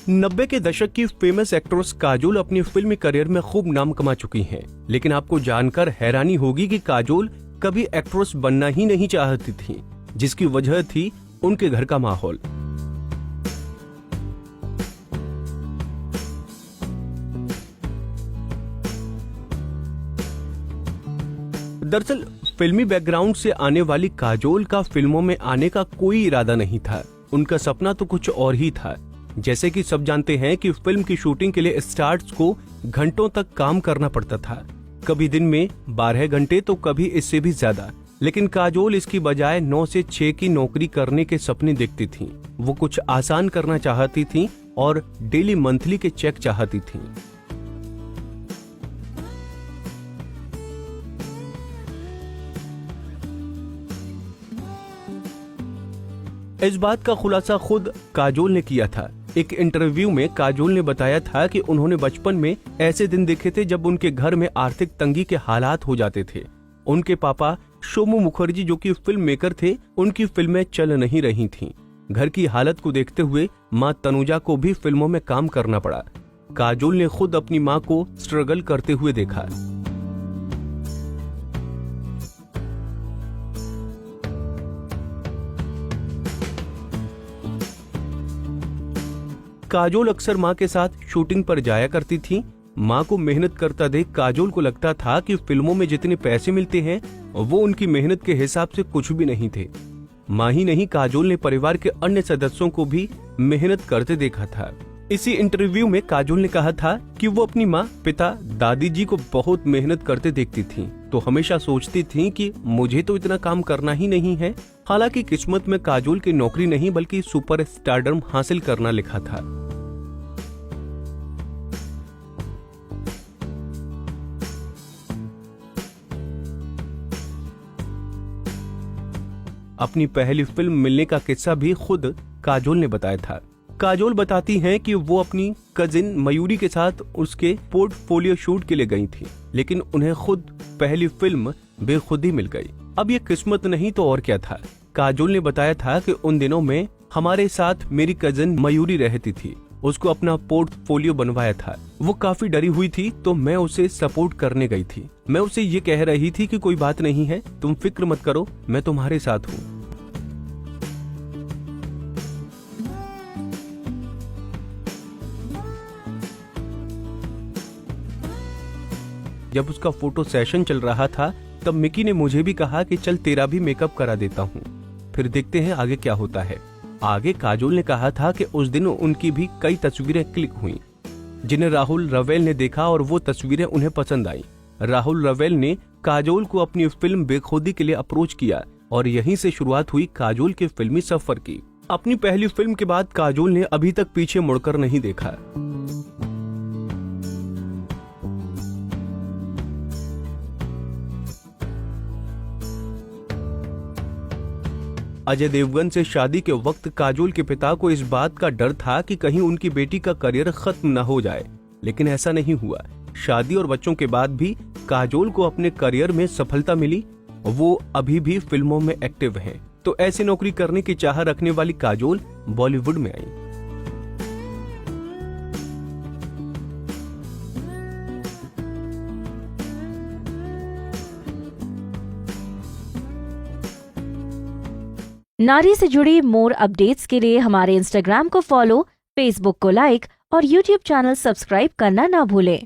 90 के दशक की फेमस एक्ट्रेस काजोल अपनी फिल्मी करियर में खूब नाम कमा चुकी हैं, लेकिन आपको जानकर हैरानी होगी कि काजोल कभी एक्ट्रेस बनना ही नहीं चाहती थी, जिसकी वजह थी उनके घर का माहौल। दरअसल फिल्मी बैकग्राउंड से आने वाली काजोल का फिल्मों में आने का कोई इरादा नहीं था। उनका सपना तो कुछ और ही था। जैसे कि सब जानते हैं कि फिल्म की शूटिंग के लिए स्टार्स को घंटों तक काम करना पड़ता था, कभी दिन में 12 घंटे तो कभी इससे भी ज्यादा। लेकिन काजोल इसकी बजाय 9 से 6 की नौकरी करने के सपने देखती थीं। वो कुछ आसान करना चाहती थीं और डेली मंथली के चेक चाहती थीं। इस बात का खुलासा खुद काजोल ने किया था। एक इंटरव्यू में काजोल ने बताया था कि उन्होंने बचपन में ऐसे दिन देखे थे जब उनके घर में आर्थिक तंगी के हालात हो जाते थे। उनके पापा सोमू मुखर्जी, जो कि फिल्म मेकर थे, उनकी फिल्में चल नहीं रही थीं। घर की हालत को देखते हुए मां तनुजा को भी फिल्मों में काम करना पड़ा। काजोल ने खुद अपनी मां को स्ट्रगल करते हुए देखा। काजोल अक्सर मां के साथ शूटिंग पर जाया करती थीं। मां को मेहनत करता देख काजोल को लगता था कि फिल्मों में जितने पैसे मिलते हैं वो उनकी मेहनत के हिसाब से कुछ भी नहीं थे। मां ही नहीं, काजोल ने परिवार के अन्य सदस्यों को भी मेहनत करते देखा था। इसी इंटरव्यू में काजोल ने कहा था कि वो अपनी मां, पिता, दादी जी को बहुत मेहनत करते देखती थीं, तो हमेशा सोचती थीं कि मुझे तो इतना काम करना ही नहीं है। हालांकि किस्मत में काजोल की नौकरी नहीं बल्कि सुपर स्टारडम हासिल करना लिखा था। अपनी पहली फिल्म मिलने का किस्सा भी खुद काजोल ने बताया था। काजोल बताती हैं कि वो अपनी कजिन मयूरी के साथ उसके पोर्टफोलियो शूट के लिए गई थी, लेकिन उन्हें खुद पहली फिल्म बेखुदी मिल गई। अब ये किस्मत नहीं तो और क्या था। काजोल ने बताया था कि उन दिनों में हमारे साथ मेरी कजिन मयूरी रहती थी, उसको अपना पोर्टफोलियो बनवाया था। वो काफी डरी हुई थी तो मैं उसे सपोर्ट करने गई थी। मैं उसे ये कह रही थी कि कोई बात नहीं है, तुम फिक्र मत करो, मैं तुम्हारे साथ हूँ। जब उसका फोटो सेशन चल रहा था तब मिकी ने मुझे भी कहा कि चल तेरा भी मेकअप करा देता हूँ, फिर देखते हैं आगे क्या होता है। आगे काजोल ने कहा था कि उस दिन उनकी भी कई तस्वीरें क्लिक हुईं, जिन्हें राहुल रवेल ने देखा और वो तस्वीरें उन्हें पसंद आईं। राहुल रवेल ने काजोल को अपनी फिल्म बेखुदी के लिए अप्रोच किया और यहीं से शुरुआत हुई काजोल के फिल्मी सफर की। अपनी पहली फिल्म के बाद काजोल ने अभी तक पीछे मुड़कर नहीं देखा। अजय देवगन से शादी के वक्त काजोल के पिता को इस बात का डर था कि कहीं उनकी बेटी का करियर खत्म न हो जाए, लेकिन ऐसा नहीं हुआ। शादी और बच्चों के बाद भी काजोल को अपने करियर में सफलता मिली। वो अभी भी फिल्मों में एक्टिव हैं। तो ऐसी नौकरी करने की चाह रखने वाली काजोल बॉलीवुड में आई। नारी से जुड़ी मोर अपडेट्स के लिए हमारे इंस्टाग्राम को फॉलो, फेसबुक को लाइक और यूट्यूब चैनल सब्सक्राइब करना ना भूलें।